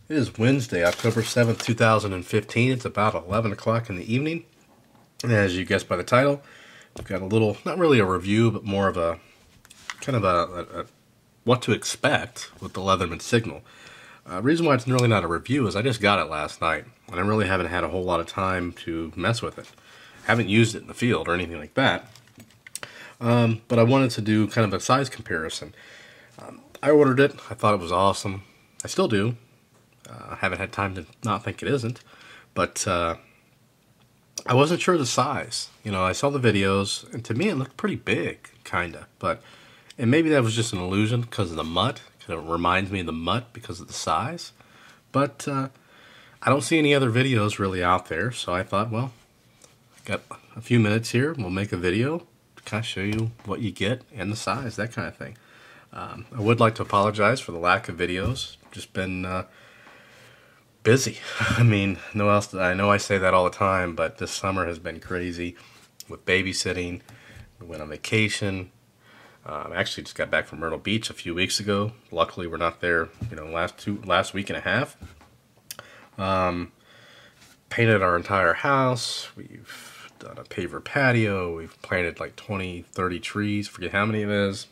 It is Wednesday, October 7th, 2015. It's about 11 o'clock in the evening. And as you guessed by the title, we've got a little, not really a review, but more of a kind of a what to expect with the Leatherman Signal. Reason why it's really not a review is I just got it last night, and I really haven't had a whole lot of time to mess with it. Haven't used it in the field or anything like that. But I wanted to do kind of a size comparison. I ordered it. I thought it was awesome. I still do. I haven't had time to not think it isn't, but I wasn't sure the size. You know, I saw the videos, and to me it looked pretty big, kinda. And maybe that was just an illusion because of the MUT. It reminds me of the MUT because of the size. But I don't see any other videos really out there, so I thought, well, got a few minutes here. We'll make a video to kind of show you what you get and the size, that kind of thing. I would like to apologize for the lack of videos. Just been busy. I mean, no else. I know I say that all the time, but this summer has been crazy with babysitting. We went on vacation. I actually just got back from Myrtle Beach a few weeks ago. Luckily, we're not there. You know, last week and a half. Painted our entire house. We've done a paver patio. We've planted like 20, 30 trees. Forget how many it is.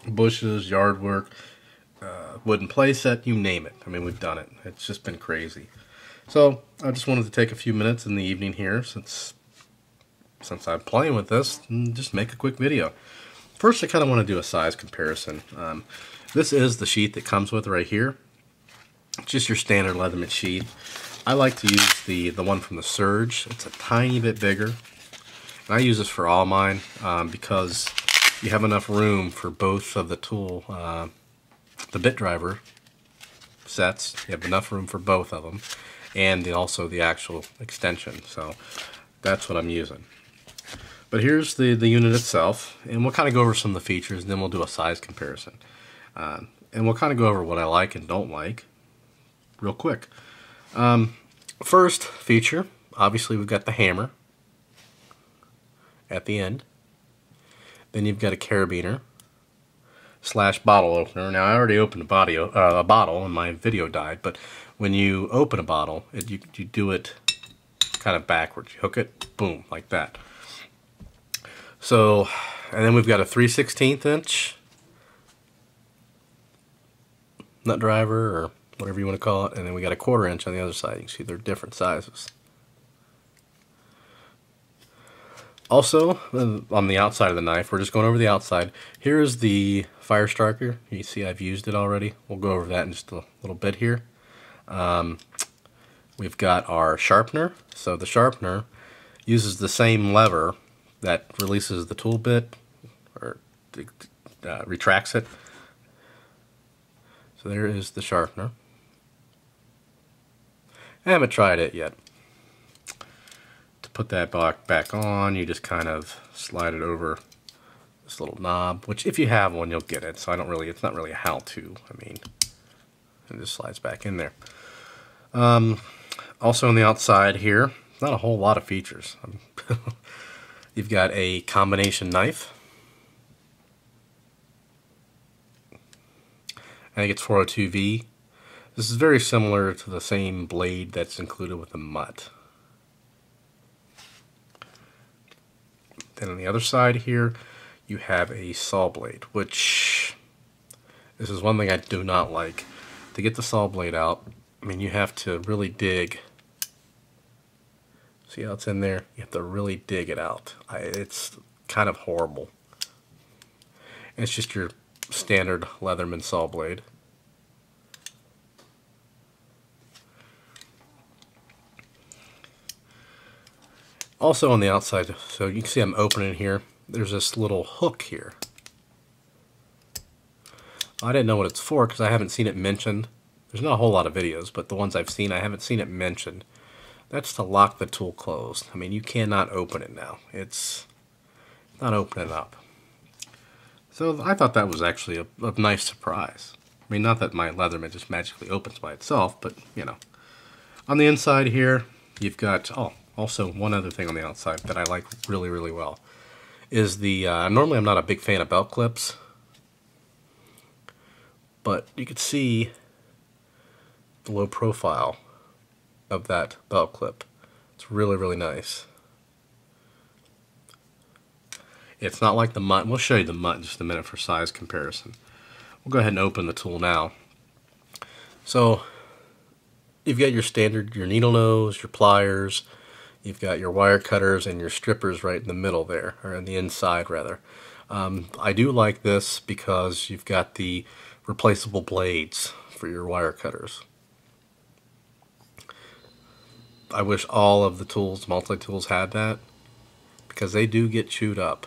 Bushes, yard work. Wooden playset, you name it. I mean, we've done it. It's just been crazy. So I just wanted to take a few minutes in the evening here, since I'm playing with this, and just make a quick video. First, I kind of want to do a size comparison. This is the sheet that comes with right here. Just your standard Leatherman sheet. I like to use the one from the Surge. It's a tiny bit bigger. And I use this for all mine because you have enough room for both of the tool. The bit driver sets, you have enough room for both of them, and also the actual extension. So that's what I'm using. But here's the unit itself, and we'll kind of go over some of the features, and then we'll do a size comparison. And we'll kind of go over what I like and don't like real quick. First feature, obviously we've got the hammer at the end. Then you've got a carabiner / bottle opener. Now I already opened a bottle and my video died, but when you open a bottle, you do it kind of backwards. You hook it, boom, like that. So, and then we've got a 3/16 inch nut driver, or whatever you want to call it, and then we got a 1/4 inch on the other side. You can see they're different sizes. Also, on the outside of the knife, we're just going over the outside. Here's the fire striker. You see I've used it already. We'll go over that in just a little bit here. We've got our sharpener. So the sharpener uses the same lever that releases the tool bit, or retracts it. So there is the sharpener. I haven't tried it yet. Put that back on, you just kind of slide it over this little knob, which if you have one you'll get it, so it's not really a how-to. I mean, it just slides back in there. Also on the outside here, not a whole lot of features. You've got a combination knife. I think it's 402V. This is very similar to the same blade that's included with the MUT. Then on the other side here, you have a saw blade, which this is one thing I do not like. To get the saw blade out, I mean, you have to really dig. See how it's in there? You have to really dig it out. It's kind of horrible. And it's just your standard Leatherman saw blade. Also on the outside, so you can see I'm opening here, there's this little hook here. I didn't know what it's for because I haven't seen it mentioned. There's not a whole lot of videos, but the ones I've seen, I haven't seen it mentioned. That's to lock the tool closed. I mean, you cannot open it now. It's not opening up. So I thought that was actually a nice surprise. I mean, not that my Leatherman just magically opens by itself, but, you know. On the inside here, you've got, also, one other thing on the outside that I like really, really well is the, normally I'm not a big fan of belt clips, but you can see the low profile of that belt clip. It's really, really nice. It's not like the MUT. We'll show you the MUT in just a minute for size comparison. We'll go ahead and open the tool now. So you've got your standard, your needle nose, your pliers, you've got your wire cutters and your strippers right in the middle there, or in the inside rather. I do like this because you've got the replaceable blades for your wire cutters. I wish all of the tools, multi-tools, had that, because they do get chewed up.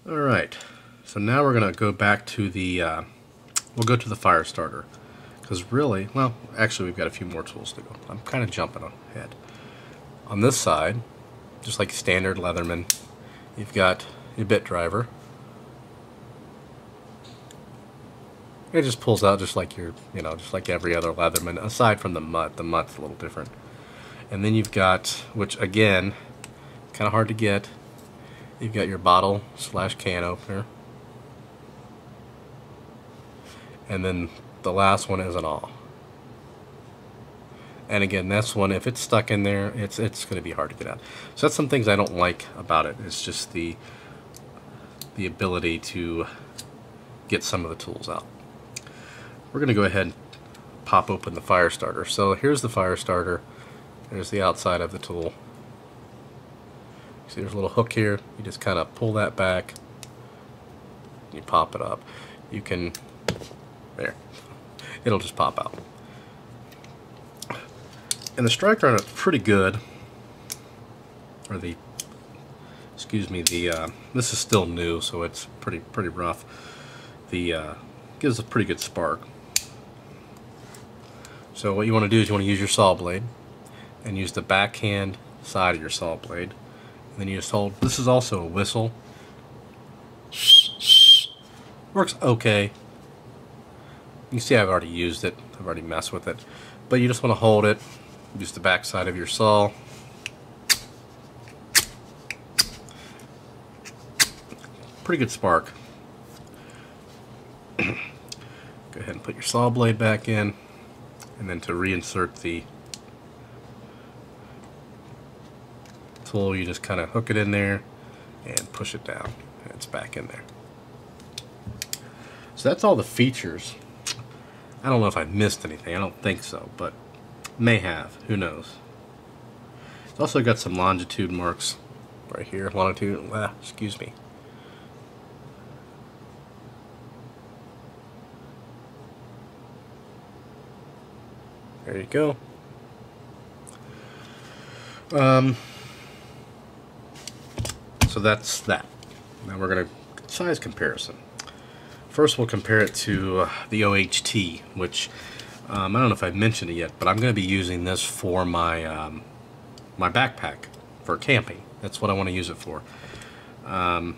Alright, so now we're going to go back to the, we'll go to the fire starter. Because really, well, actually we've got a few more tools to go. I'm kind of jumping ahead. On this side, just like standard Leatherman, you've got your bit driver. It just pulls out just like your, just like every other Leatherman, aside from the MUT. The MUT's a little different. And then you've got, which again, kind of hard to get, you've got your bottle / can opener. And then the last one is an awl. And again, this one, if it's stuck in there, it's going to be hard to get out. So that's some things I don't like about it. It's just the ability to get some of the tools out. We're going to go ahead and pop open the fire starter. So here's the fire starter. There's the outside of the tool. See, there's a little hook here. You just kind of pull that back. You pop it up. You can, there. It'll just pop out. And the striker on it's pretty good. Or the, excuse me, the this is still new, so it's pretty rough. The gives a pretty good spark. So what you want to do is you want to use your saw blade and use the backhand side of your saw blade. And then you just hold. This is also a whistle. Works okay. You can see I've already used it. I've already messed with it. But you just want to hold it. Use the back side of your saw. Pretty good spark. Go ahead and put your saw blade back in. And then to reinsert the tool, you just kind of hook it in there and push it down. And it's back in there. So that's all the features. I don't know if I missed anything. I don't think so, but may have. Who knows? It's also got some longitude marks right here. Longitude, excuse me. There you go. So that's that. Now we're going to size comparison. First we'll compare it to the OHT, which I don't know if I've mentioned it yet, but I'm going to be using this for my my backpack for camping. That's what I want to use it for. I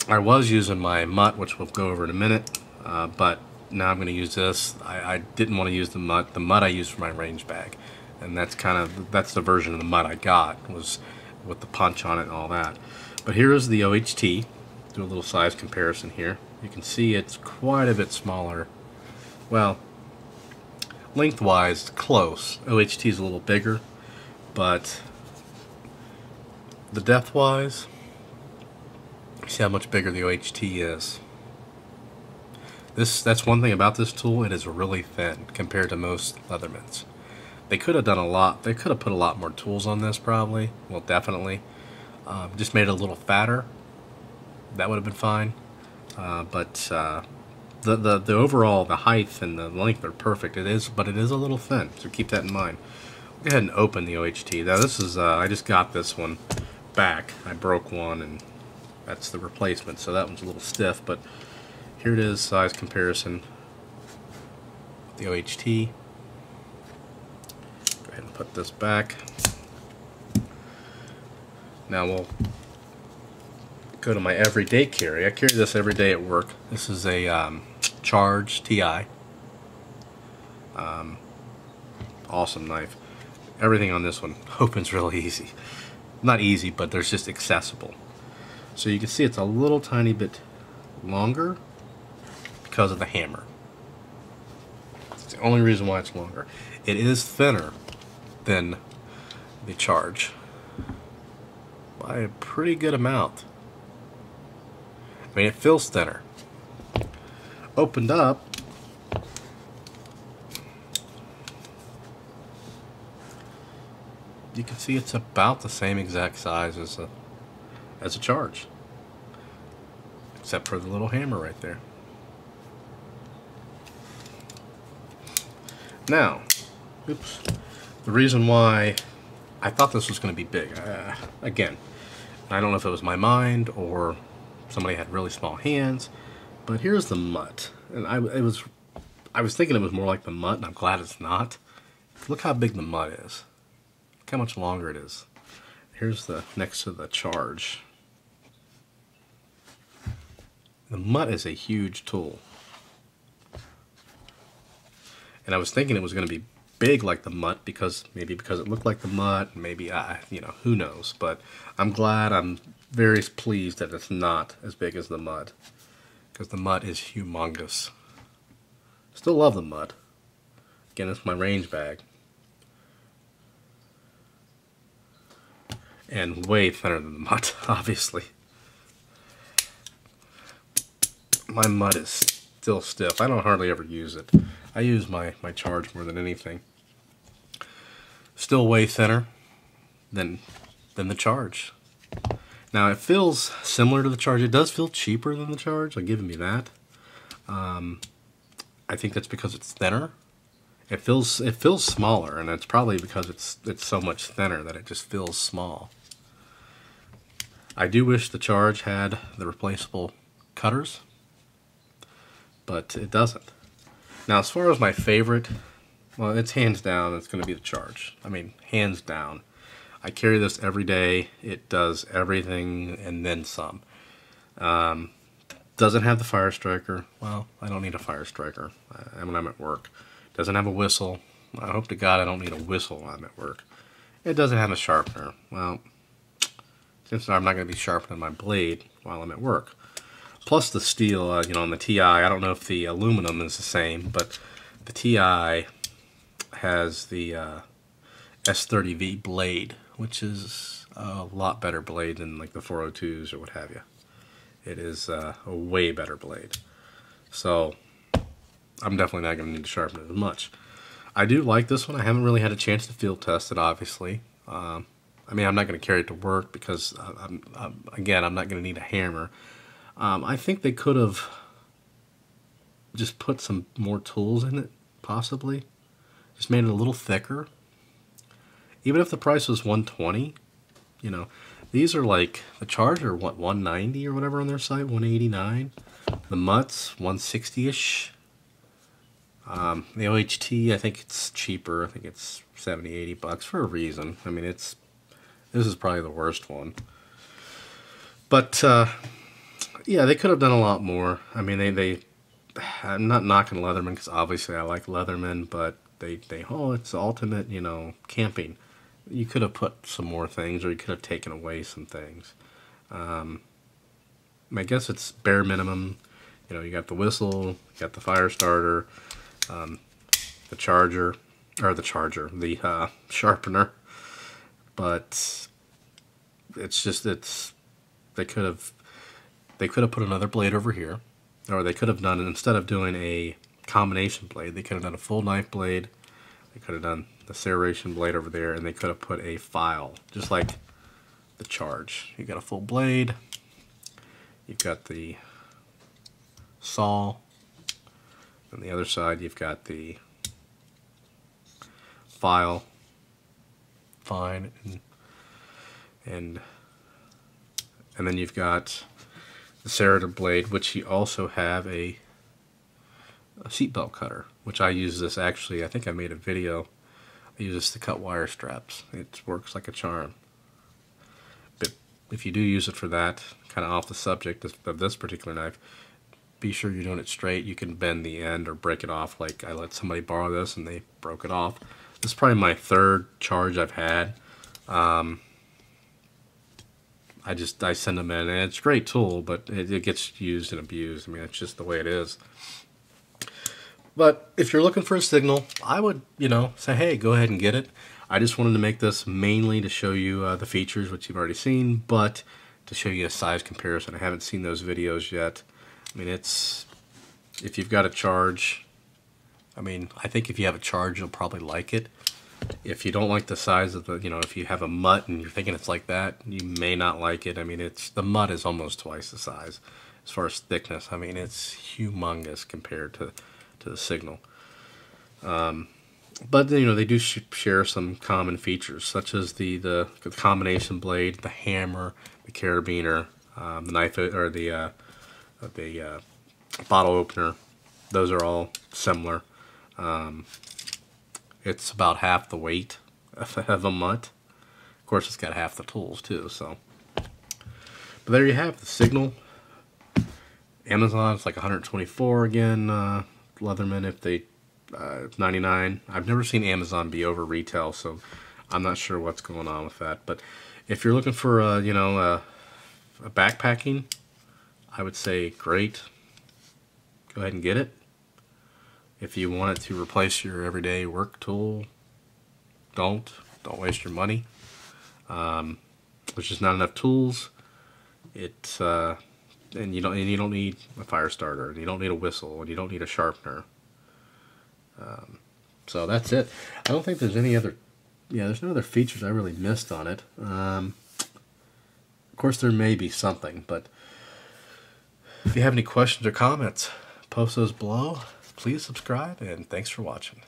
was using my MUT, which we'll go over in a minute, but now I'm going to use this. I didn't want to use the MUT. The MUT I used for my range bag, and that's the version of the MUT I got, was with the punch on it and all that. But here is the OHT. Do a little size comparison here. You can see it's quite a bit smaller. Well, lengthwise, close. OHT is a little bigger, but the depth-wise, see how much bigger the OHT is. That's one thing about this tool. It is really thin compared to most Leathermans. They could have done a lot. They could have put a lot more tools on this, probably. Well, definitely. Just made it a little fatter. That would have been fine. But the overall, the height and the length are perfect. It is, but it is a little thin, so keep that in mind. Go ahead and open the OHT. Now this is, I just got this one back. I broke one, and that's the replacement, so that one's a little stiff, but here it is, size comparison. The OHT. Go ahead and put this back. Now we'll go to my everyday carry. I carry this every day at work. This is a Charge TI. Awesome knife. Everything on this one opens really easy. Not easy, but there's just accessible. So you can see it's a little tiny bit longer because of the hammer. It's the only reason why it's longer. It is thinner than the Charge by a pretty good amount. I mean, it feels thinner. Opened up, you can see it's about the same exact size as a Charge, except for the little hammer right there. Now, oops, the reason why I thought this was going to be big, again, I don't know if it was my mind or somebody had really small hands, but here's the MUT, and I was thinking it was more like the MUT, and I'm glad it's not. Look how big the MUT is. Look how much longer it is. Here's the next to the Charge. The MUT is a huge tool. And I was thinking it was going to be big like the MUT because it looked like the MUT, maybe you know, who knows. But I'm glad, I'm very pleased that it's not as big as the MUT, because the MUT is humongous. Still love the MUT. Again, it's my range bag. And way thinner than the MUT, obviously. My MUT is still stiff. I don't hardly ever use it. I use my Charge more than anything. Still way thinner than the Charge. Now it feels similar to the Charge. It does feel cheaper than the Charge. I'll give you that. I think that's because it's thinner. It feels smaller, and it's probably because it's so much thinner that it just feels small. I do wish the Charge had the replaceable cutters, but it doesn't. Now, as far as my favorite, well, it's hands down, it's going to be the Charge. I mean, hands down. I carry this every day. It does everything and then some. Doesn't have the fire striker. Well, I don't need a fire striker when I'm at work. Doesn't have a whistle. I hope to God I don't need a whistle when I'm at work. It doesn't have a sharpener. Well, since I'm not going to be sharpening my blade while I'm at work. Plus the steel, you know, on the TI, I don't know if the aluminum is the same, but the TI has the S30V blade, which is a lot better blade than like the 402s or what have you. It is a way better blade. So I'm definitely not going to need to sharpen it as much. I do like this one. I haven't really had a chance to field test it, obviously. I mean, I'm not going to carry it to work because, again, I'm not going to need a hammer. I think they could have just put some more tools in it, possibly. Just made it a little thicker. Even if the price was $120, you know, these are like, the Charge are what, $190 or whatever on their site, $189. The MUT's $160-ish. The OHT, I think it's cheaper. I think it's $70-80 for a reason. I mean, this is probably the worst one. But, yeah, they could have done a lot more. I mean, I'm not knocking Leatherman because obviously I like Leatherman, but oh, it's ultimate, you know, camping. You could have put some more things, or you could have taken away some things. I guess it's bare minimum. You know, you got the whistle, you got the fire starter, the sharpener. But it's just, they could have put another blade over here, or they could have done, instead of doing a combination blade, they could have done a full knife blade. They could have done the serration blade over there, and they could have put a file, just like the Charge. You got a full blade. You've got the saw. On the other side, you've got the file, fine, and then you've got the serrated blade, which you also have a seatbelt cutter, which I use this, actually, I think I made a video. I use this to cut wire straps. It works like a charm. But if you do use it for that, kind of off the subject of this particular knife, be sure you're doing it straight. You can bend the end or break it off. Like I let somebody borrow this and they broke it off. This is probably my third Charge I've had. I send them in, and it's a great tool, but it gets used and abused. I mean, it's just the way it is. But if you're looking for a Signal, I would, say, hey, go ahead and get it. I just wanted to make this mainly to show you the features, which you've already seen, but to show you a size comparison. I haven't seen those videos yet. I mean, if you've got a charge, I think if you have a charge, you'll probably like it. If you don't like the size of the, if you have a MUT and you're thinking it's like that, you may not like it. The MUT is almost twice the size as far as thickness. It's humongous compared to the Signal. But they do share some common features, such as the combination blade, the hammer, the carabiner, the knife, or the bottle opener. Those are all similar. It's about half the weight of a MUT. Of course, it's got half the tools too. So, but there you have the Signal. Amazon, it's like 124 again. Leatherman, if they 99. I've never seen Amazon be over retail, so I'm not sure what's going on with that. But if you're looking for a backpacking, I would say great. Go ahead and get it. If you want it to replace your everyday work tool, don't waste your money. There's just not enough tools. And you don't need a fire starter, and you don't need a whistle, and you don't need a sharpener. So that's it. I don't think there's any other. Yeah, there's no other features I really missed on it. Of course, there may be something, but if you have any questions or comments, post those below. Please subscribe, and thanks for watching.